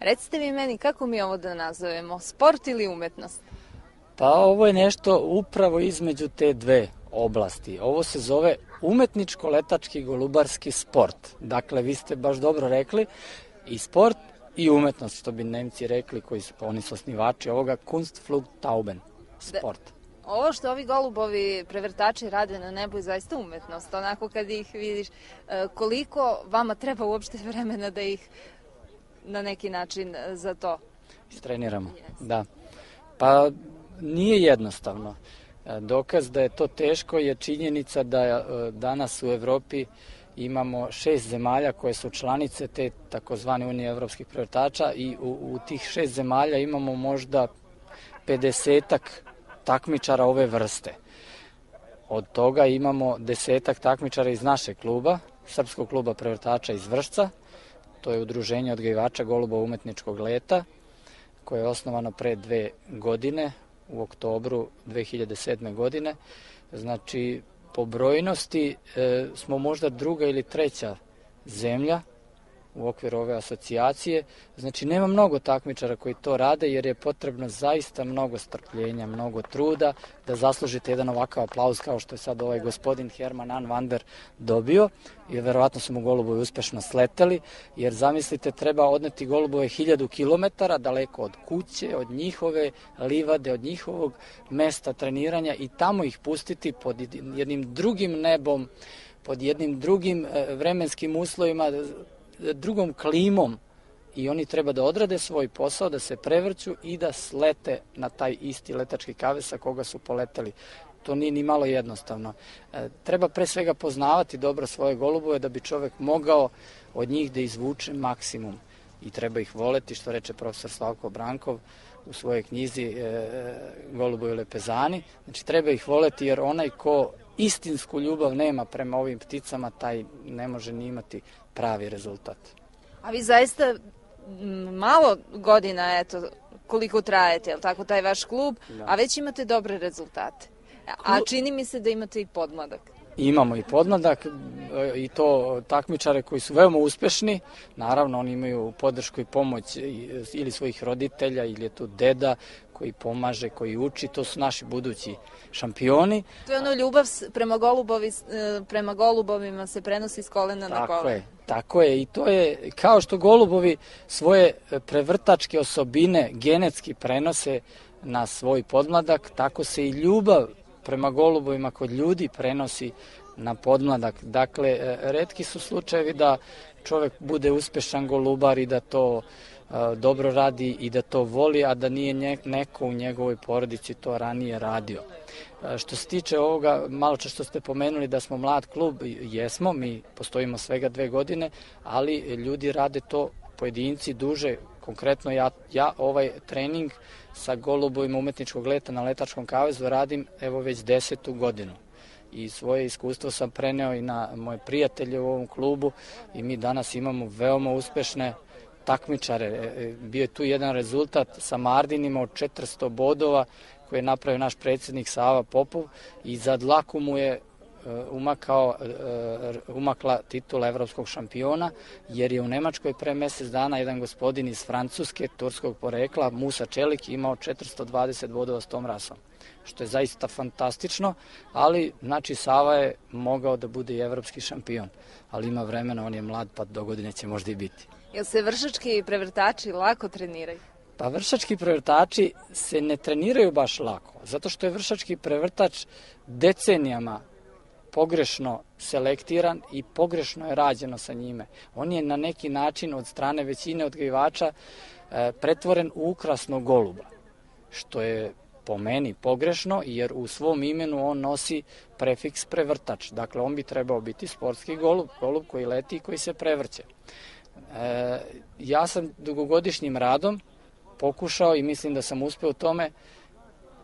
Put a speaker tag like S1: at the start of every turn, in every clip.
S1: Recite mi meni kako mi ovo da nazovemo, sport ili umetnost?
S2: Pa ovo je nešto upravo između te dve oblasti. Ovo se zove umetničko-letački golubarski sport. Dakle, vi ste baš dobro rekli, i sport i umetnost, što bi Nemci rekli, oni su osnivači ovoga, Kunstflugtauben, sport.
S1: Ovo što ovi golubovi prevrtači rade na nebu je zaista umetnost. Onako kad ih vidiš, koliko vama treba uopšte vremena da ih na neki način za to
S2: istreniramo? Da. Pa nije jednostavno. Dokaz da je to teško je činjenica da danas u Evropi imamo 6 zemalja koje su članice te takozvane Unije evropskih prevrtača i u tih 6 zemalja imamo možda 50-ak takmičara ove vrste. Od toga imamo 10-ak takmičara iz našeg kluba, Srpskog kluba prevrtača iz Vršca. To je udruženje odgajivača golubova umetničkog leta, koje je osnovano pre 2 godine, u oktobru 2007. godine. Znači, po brojnosti smo možda 2. ili 3. zemlja u okviru ove asocijacije. Znači, nema mnogo takmičara koji to rade, jer je potrebno zaista mnogo strpljenja, mnogo truda da zaslužite jedan ovakav aplauz kao što je sad ovaj gospodin Herman Anvander dobio. I verovatno su mu golubovi uspešno sleteli, jer zamislite, treba odneti golubove 1000 kilometara daleko od kuće, od njihove livade, od njihovog mesta treniranja i tamo ih pustiti pod jednim drugim nebom, pod jednim drugim vremenskim uslovima, drugom klimom, i oni treba da odrade svoj posao, da se prevrću i da slete na taj isti letački kavez sa koga su poleteli. To nije ni malo jednostavno. Treba pre svega poznavati dobro svoje golubove da bi čovek mogao od njih da izvuče maksimum i treba ih voleti, što reče profesor Slavko Brankov u svojoj knjizi Golubovi lepezani. Znači, treba ih voleti, jer onaj ko istinsku ljubav nema prema ovim pticama, taj ne može ni imati pravi rezultat.
S1: A vi zaista malo godina, eto, koliko trajete, je li tako, taj vaš klub, da, a već imate dobre rezultate. A čini mi se da imate i podmladak.
S2: Imamo i podmladak, i to takmičare koji su veoma uspešni. Naravno, oni imaju podršku i pomoć ili svojih roditelja, ili je tu deda koji pomaže, koji uči. To su naši budući šampioni.
S1: To je ono, ljubav prema golubovima se prenosi s kolena na koleno.
S2: Tako je, i to je kao što golubovi svoje prevrtačke osobine genetski prenose na svoj podmladak, tako se i ljubav prema golubovima kod ljudi prenosi na podmladak. Dakle, retki su slučajevi da čovek bude uspešan golubar i da to dobro radi i da to voli, a da nije neko u njegovoj porodici to ranije radio. Što se tiče ovoga, malo što ste pomenuli da smo mlad klub, jesmo, mi postojimo svega 2 godine, ali ljudi rade to, pojedinci, duže. Konkretno ja ovaj trening sa golubovima umetničkog leta na letačkom kavezu radim evo već 10. godinu. I svoje iskustvo sam preneo i na moje prijatelje u ovom klubu i mi danas imamo veoma uspešne takmičare. Bio je tu jedan rezultat sa Mardinima od 400 bodova koje je napravio naš predsjednik Sava Popov i za dlaku mu je umakla titula evropskog šampiona, jer je u Nemačkoj pre mesec dana jedan gospodin iz Francuske, turskog porekla, Musa Čelik, imao 420 bodova s tom rasom, što je zaista fantastično, ali znači Sava je mogao da bude i evropski šampion, ali ima vremena, on je mlad, pa do godine će možda i biti.
S1: Jel se vršački prevrtači lako treniraju?
S2: Pa vršački prevrtači se ne treniraju baš lako, zato što je vršački prevrtač decenijama pogrešno selektiran i pogrešno je rađeno sa njime. On je na neki način od strane većine odgajivača pretvoren u ukrasnog goluba, što je po meni pogrešno, jer u svom imenu on nosi prefiks prevrtač. Dakle, on bi trebao biti sportski golub, golub koji leti i koji se prevrće. Ja sam dugogodišnjim radom pokušao i mislim da sam uspeo u tome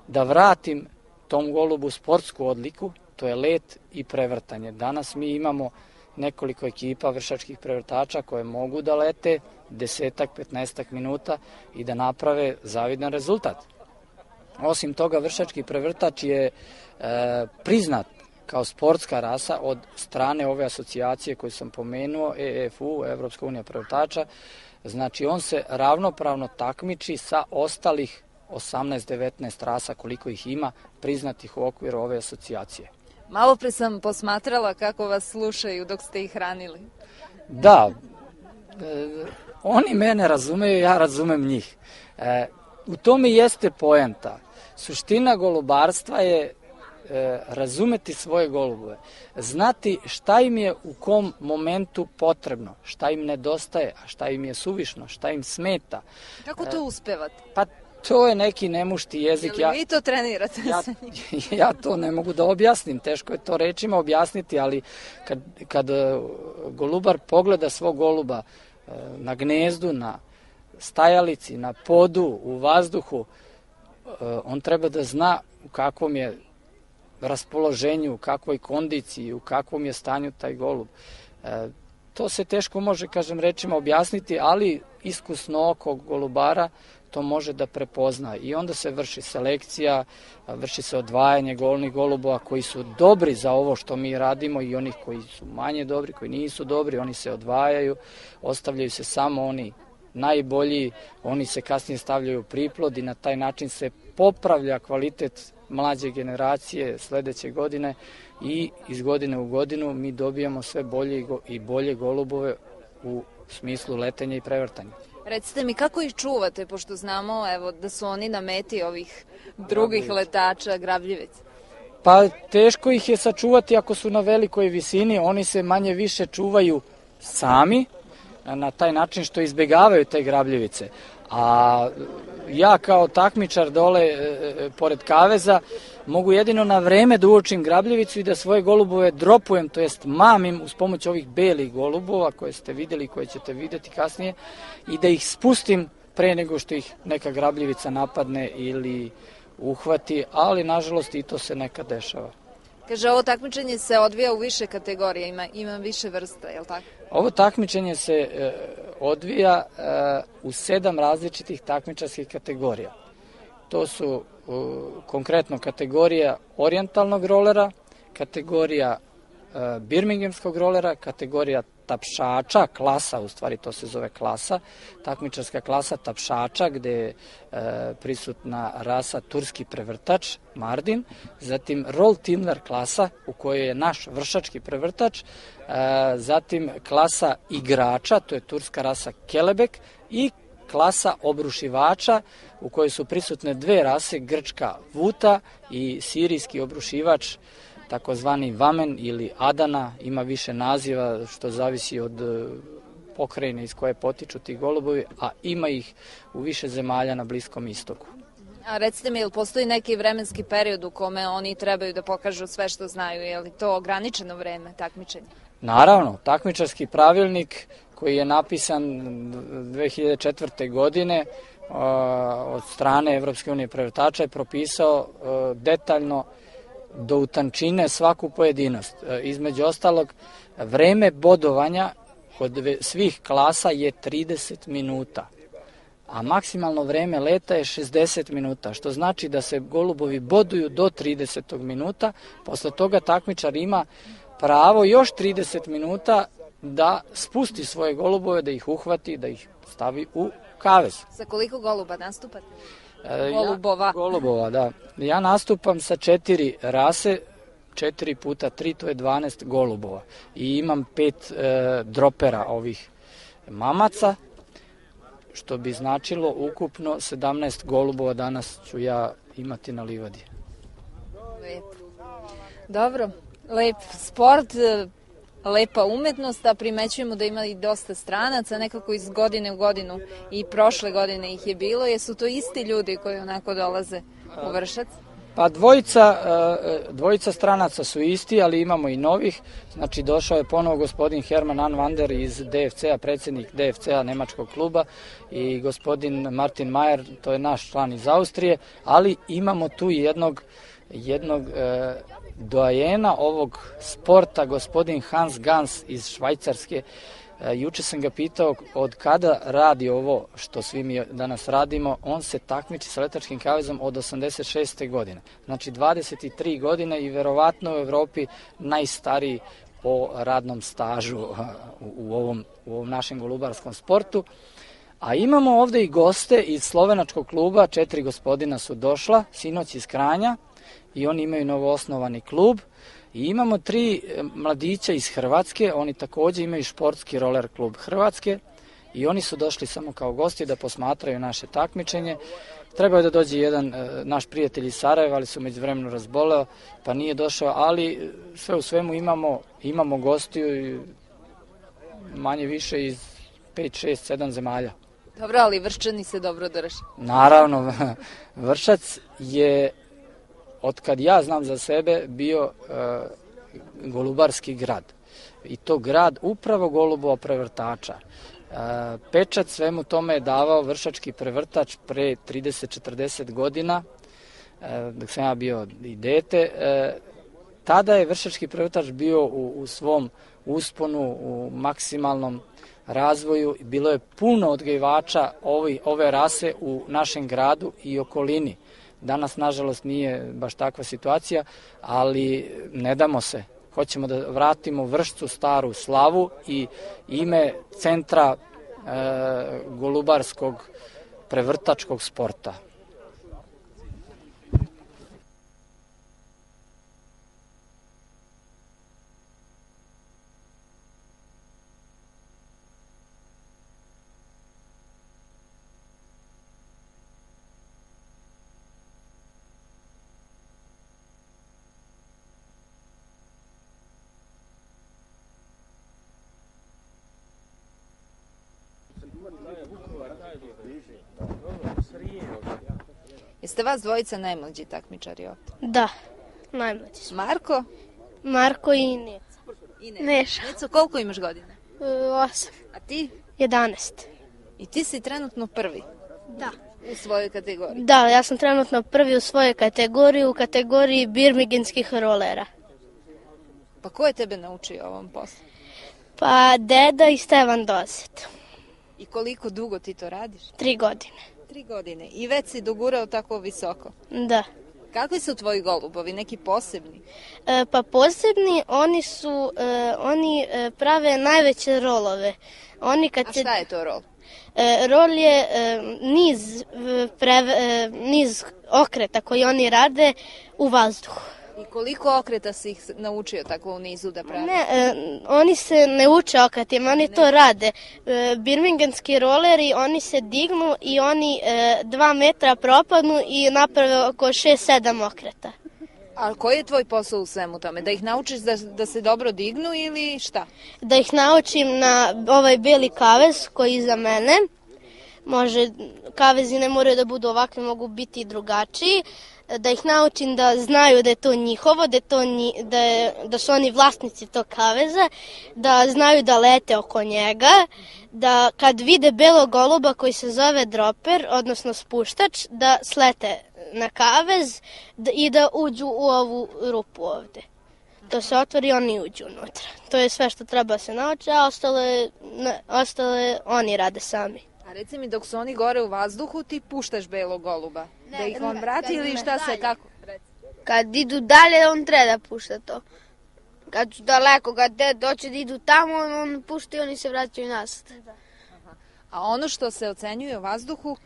S2: da vratim tom golubu sportsku odliku, to je let i prevrtanje. Danas mi imamo nekoliko ekipa vršačkih prevrtača koje mogu da lete 10-15 minuta i da naprave zavidan rezultat. Osim toga, vršački prevrtač je priznat kao sportska rasa od strane ove asocijacije koju sam pomenuo, EFU, Evropska unija prevrtača. Znači on se ravnopravno takmiči sa ostalih 18-19 rasa koliko ih ima priznatih u okviru ove asocijacije.
S1: Malo pre sam posmatrala kako vas slušaju dok ste ih hranili.
S2: Da, oni mene razumeju, ja razumem njih. U tome jeste poenta. Suština golubarstva je razumeti svoje golubove, znati šta im je u kom momentu potrebno, šta im nedostaje, a šta im je suvišno, šta im smeta.
S1: Kako to uspevate?
S2: Pa to je neki nemušti jezik.
S1: Jel vi to trenirate sa njim?
S2: Ja to ne mogu da objasnim, teško je to rečima objasniti, ali kad golubar pogleda svog goluba na gnezdu, na stajalici, na podu, u vazduhu, on treba da zna u kakvom je raspoloženju, u kakvoj kondiciji, u kakvom je stanju taj golub. To se teško može, kažem, rečima objasniti, ali iskusno oko golubara to može da prepozna i onda se vrši selekcija, vrši se odvajanje golnih golubova koji su dobri za ovo što mi radimo i onih koji su manje dobri, koji nisu dobri, oni se odvajaju, ostavljaju se samo oni najbolji, oni se kasnije stavljaju u priplod i na taj način se popravlja kvalitet mlađe generacije sledeće godine i iz godine u godinu mi dobijamo sve bolje i bolje golubove u smislu letenja i prevrtanja.
S1: Recite mi kako ih čuvate, pošto znamo da su oni na meti ovih drugih letača, grabljivica.
S2: Pa teško ih je sačuvati ako su na velikoj visini, oni se manje više čuvaju sami, na taj način što izbegavaju te grabljivice. A ja kao takmičar dole pored kaveza mogu jedino na vreme da uočim grabljivicu i da svoje golubove dropujem, to jest mamim uz pomoć ovih belih golubova koje ste videli i koje ćete videti kasnije i da ih spustim pre nego što ih neka grabljivica napadne ili uhvati, ali nažalost i to se nekad dešava.
S1: Kaže, ovo takmičenje se odvija u više kategorija, ima više vrsta, je li tako?
S2: Ovo takmičenje se odvija u 7 različitih takmičarskih kategorija. To su konkretno kategorija orijentalnog rolera, kategorija birmingemskog rolera, kategorija tapšača, klasa, u stvari to se zove klasa, takmičarska klasa tapšača gde je prisutna rasa turski prevrtač, Mardin, zatim roll timler klasa u kojoj je naš vršački prevrtač, zatim klasa igrača, to je turska rasa Kelebek i klasa obrušivača u kojoj su prisutne dve rase, grčka Vuta i sirijski obrušivač takozvani Vamen ili Adana, ima više naziva što zavisi od pokrajine iz koje potiču ti golubovi, a ima ih u više zemalja na Bliskom istoku.
S1: A recite mi, je li postoji neki vremenski period u kome oni trebaju da pokažu sve što znaju, je li to ograničeno vreme takmičenja?
S2: Naravno, takmičarski pravilnik koji je napisan 2004. godine od strane Evropske unije prevrtača je propisao detaljno do utančine svaku pojedinost. Između ostalog, vreme bodovanja kod svih klasa je 30 minuta, a maksimalno vreme leta je 60 minuta, što znači da se golubovi boduju do 30. minuta, posle toga takmičar ima pravo još 30 minuta da spusti svoje golubove, da ih uhvati, da ih stavi u kavez.
S1: Sa koliko goluba nastupate?
S2: Golubova, da. Ja nastupam sa 4 rase, 4 puta 3, to je 12 golubova. I imam 5 dropera ovih mamaca, što bi značilo ukupno 17 golubova danas ću ja imati na livadi.
S1: Lepo. Dobro, lep sport, lepa umetnost, a primećujemo da ima i dosta stranaca, nekako iz godine u godinu i prošle godine ih je bilo. Jesu to isti ljudi koji onako dolaze u Vršac?
S2: Pa dvojica stranaca su isti, ali imamo i novih. Znači došao je ponovo gospodin Herman Anvander iz DFC-a, predsjednik DFC-a nemačkog kluba i gospodin Martin Mayer, to je naš član iz Austrije, ali imamo tu jednog doajena ovog sporta, gospodin Hans Gans iz Švajcarske. Juče sam ga pitao od kada radi ovo što svi mi danas radimo. On se takmiči sa letačkim kavezom od 86. godine. Znači 23 godine i verovatno u Evropi najstariji po radnom stažu u ovom našem golubarskom sportu. A imamo ovde i goste iz slovenačkog kluba, 4 gospodina su došla, sinoć iz Kranja, i oni imaju novoosnovani klub. I imamo 3 mladića iz Hrvatske, oni takođe imaju športski roller klub Hrvatske i oni su došli samo kao gosti da posmatraju naše takmičenje. Trebao je da dođe jedan naš prijatelj iz Sarajeva, ali se međuvremenu razboleo, pa nije došao, ali sve u svemu imamo gostiju manje više iz 5, 6, 7 zemalja.
S1: Dobro, ali Vrščani se dobro drže.
S2: Naravno, Vršac je, od kad ja znam za sebe, bio golubarski grad. I to grad upravo golubova prevrtača. Pečat svemu tome je davao vršački prevrtač pre 30-40 godina, dok sam ja bio i dete. Tada je vršački prevrtač bio u svom usponu, u maksimalnom razvoju. Bilo je puno odgajivača ove rase u našem gradu i okolini. Danas, nažalost, nije baš takva situacija, ali ne damo se. Hoćemo da vratimo Vršcu staru slavu i ime centra golubarskog prevrtačkog sporta.
S1: Jeste vas dvojica najmlađi takmičari ovde?
S3: Da, najmlađi su.
S1: Marko?
S3: Marko i Neca. Neša.
S1: Neco, koliko imaš godina?
S3: 8.
S1: A ti?
S3: 11.
S1: I ti si trenutno prvi?
S3: Da.
S1: U svojoj kategoriji?
S3: Da, ja sam trenutno prvi u svojoj kategoriji, u kategoriji birmingenskih rolera.
S1: Pa ko je tebe naučio ovom poslu?
S3: Pa deda i Stevan Dozet.
S1: I koliko dugo ti to radiš?
S3: 3 godine.
S1: 3 godine. I već si dogurao tako visoko?
S3: Da.
S1: Kakvi su tvoji golubovi? Neki posebni?
S3: Pa posebni, oni prave najveće rolove.
S1: A šta je to rol?
S3: Rol je niz okreta koji oni rade u vazduhu.
S1: I koliko okreta si ih naučio tako u nizu da prave?
S3: Ne, oni se ne uče okretima, oni to rade. Birmingenski roleri, oni se dignu i oni 2 metra propadnu i naprave oko 6-7 okreta.
S1: A koji je tvoj posao u svemu tome? Da ih naučiš da se dobro dignu ili šta?
S3: Da ih naučim na ovaj beli kavez koji je iza mene. Kavezi ne moraju da budu ovakvi, mogu biti i drugačiji. Da ih naučim da znaju da je to njihovo, da su oni vlasnici tog kaveza, da znaju da lete oko njega, da kad vide belog goluba koji se zove droper, odnosno spuštač, da slete na kavez i da uđu u ovu rupu ovde. To se otvori i oni uđu unutra. To je sve što treba se nauči, a ostale oni rade sami.
S1: A reci mi, dok su oni gore u vazduhu, ti puštaš belog goluba? Da ih on vrati ili šta se, kako?
S4: Kad idu dalje, on treba da pušta to. Kad su daleko, kad doće da idu tamo, on pušta i oni se vraćaju nazad.
S1: A ono što se ocenjuje u vazduhu?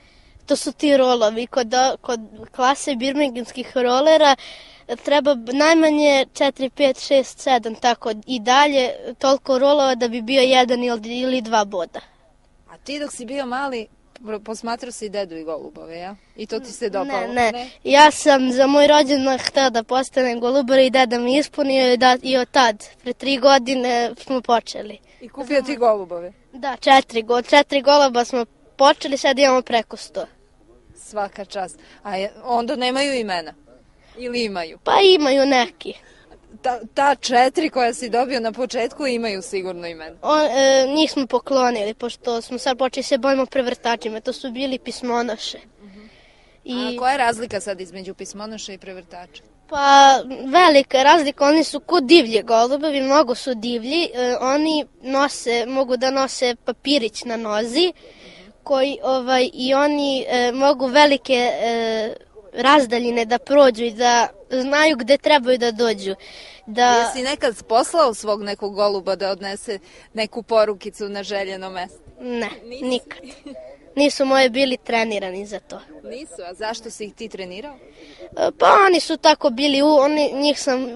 S3: To su ti rolovi. Kod klase birmingenskih rolera treba najmanje 4, 5, 6, 7, tako i dalje, toliko rolova da bi bio 1 ili 2 boda.
S1: A ti dok si bio mali, posmatrao si dedu i golubove, ja? I to ti se dopalo?
S3: Ne. Ja sam za moj rođendan hteo da postanem golubar i deda mi ispunio i od tad, pre 3 godine smo počeli.
S1: I kupio ti golubove?
S3: Da, 4 goluba smo počeli, sad imamo preko 100.
S1: Svaka čast. A onda nemaju imena? Ili imaju?
S3: Pa imaju neki.
S1: Ta 4 koja si dobio na početku imaju sigurno imena.
S3: Njih smo poklonili, pošto smo sad počeli se bavimo prevrtačima. To su bili pismonoše.
S1: A koja je razlika sad između pismonoša i prevrtača?
S3: Pa velika razlika, oni su kod divlji golubovi, mnogo su divlji. Oni mogu da nose papirić na nozi i oni mogu velike razdaljine da prođu i da znaju gde trebaju da dođu.
S1: Jesi nekad poslao svog nekog goluba da odnese neku porukicu na željeno mesto?
S3: Ne, nikad. nisu moji bili trenirani za to.
S1: Nisu, a zašto si ih ti trenirao?
S3: Pa oni su tako bili, njih sam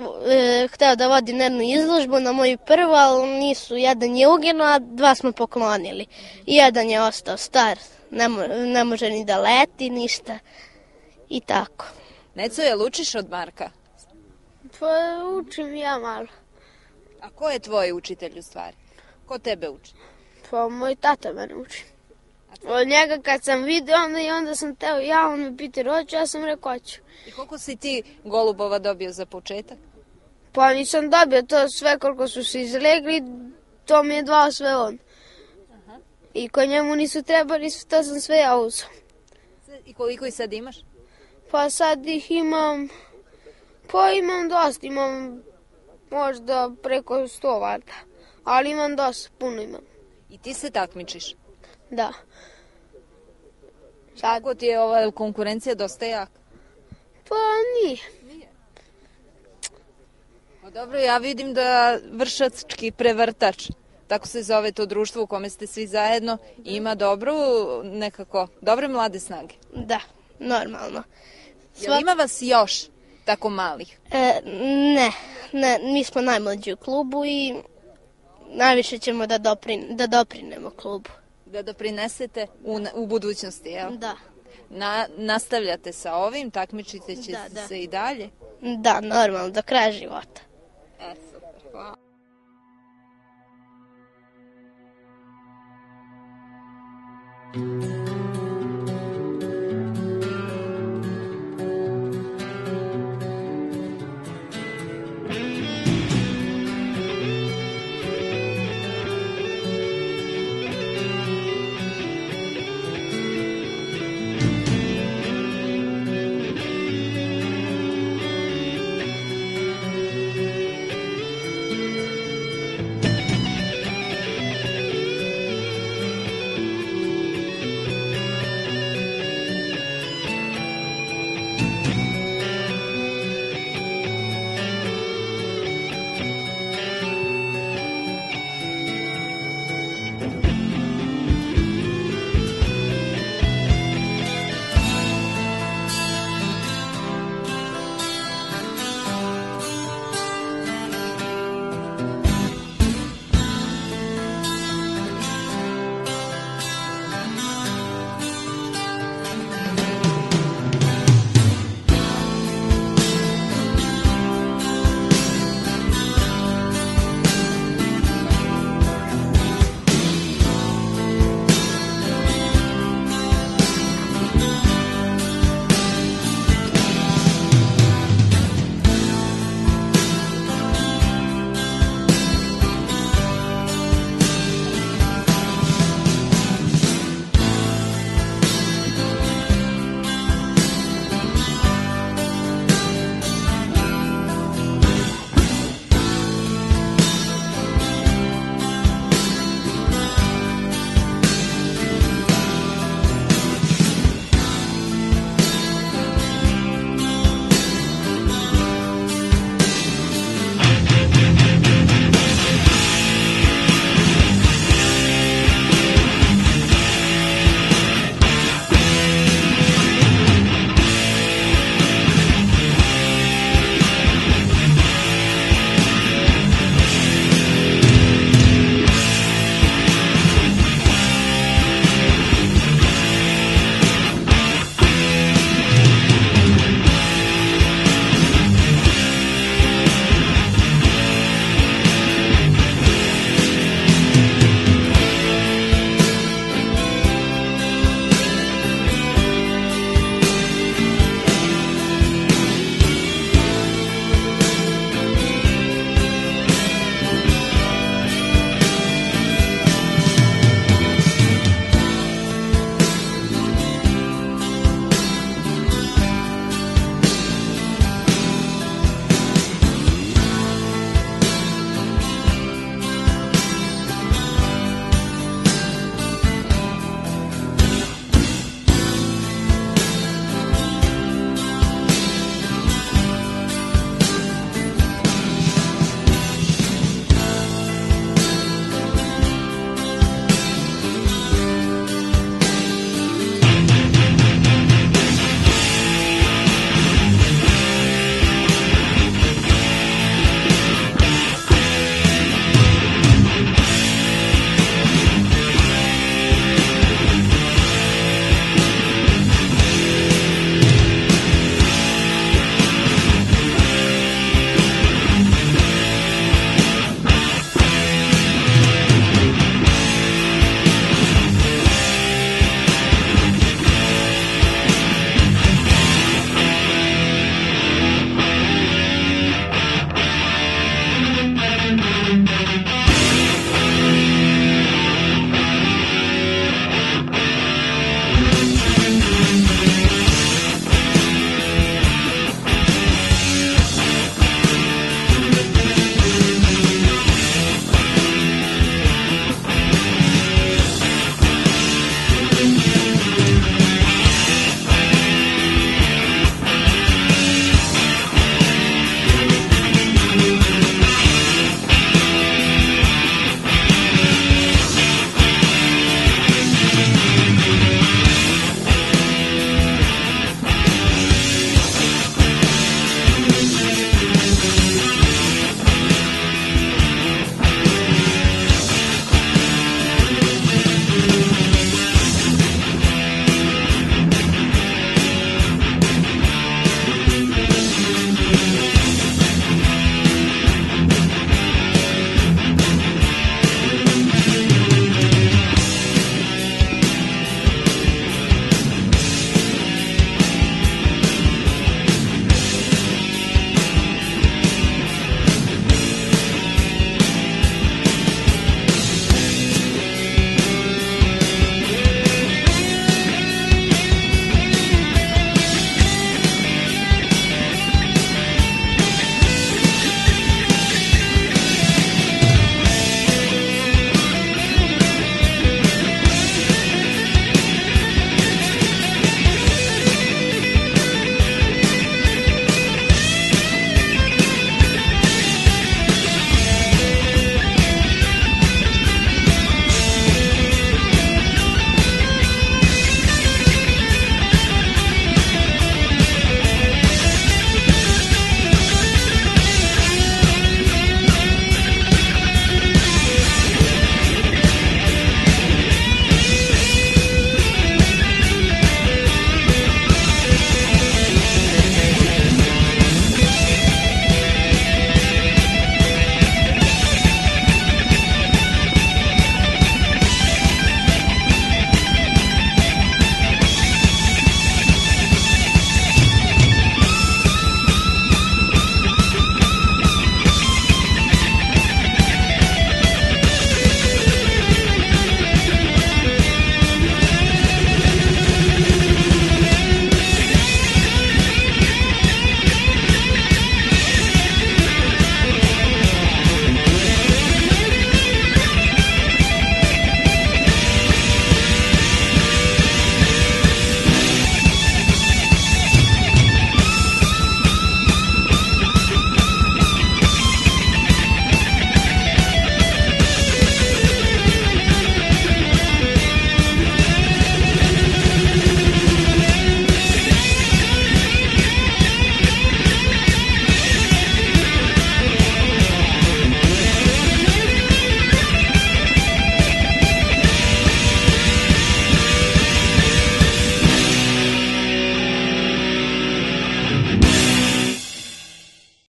S3: hteo da vodim jednu izložbu na moju prvu, ali nisu, jedan je uginuo, a dva smo poklonili. I jedan je ostao star, ne može ni da leti, ništa i tako.
S1: Neco, jel učiš od Marka?
S4: Pa učim ja malo.
S1: A ko je tvoj učitelj u stvari? Ko tebe uči?
S4: Pa moj tata mene uči. Od njega kad sam vidio onda sam teo on me pita hoću, ja sam rekao hoću.
S1: I koliko si ti golubova dobio za početak?
S4: Pa nisam dobio to sve koliko su se izlegli, to mi je dvao sve on. I ko njemu nisu trebali, to sam sve ja uzao.
S1: I koliko ih sad imaš?
S4: Pa sad ih imam, pa imam dosta, imam možda preko 100 valjda, ali imam dosta, puno imam.
S1: I ti se takmičiš?
S4: Da.
S1: Kako ti je ova konkurencija dosta jaka?
S4: Pa nije.
S1: Pa dobro, ja vidim da vršački prevrtač, tako se zove to društvo u kome ste svi zajedno, ima dobre mlade snage.
S3: Da, normalno.
S1: Jel ima vas još tako malih?
S3: Ne, mi smo najmlađi u klubu i najviše ćemo da doprinemo klubu.
S1: Da doprinesete u budućnosti, jel?
S3: Da.
S1: Nastavljate sa ovim, takmičite će se i dalje?
S3: Da, normalno, do kraja života.
S1: Super, hvala.
S5: Thank you.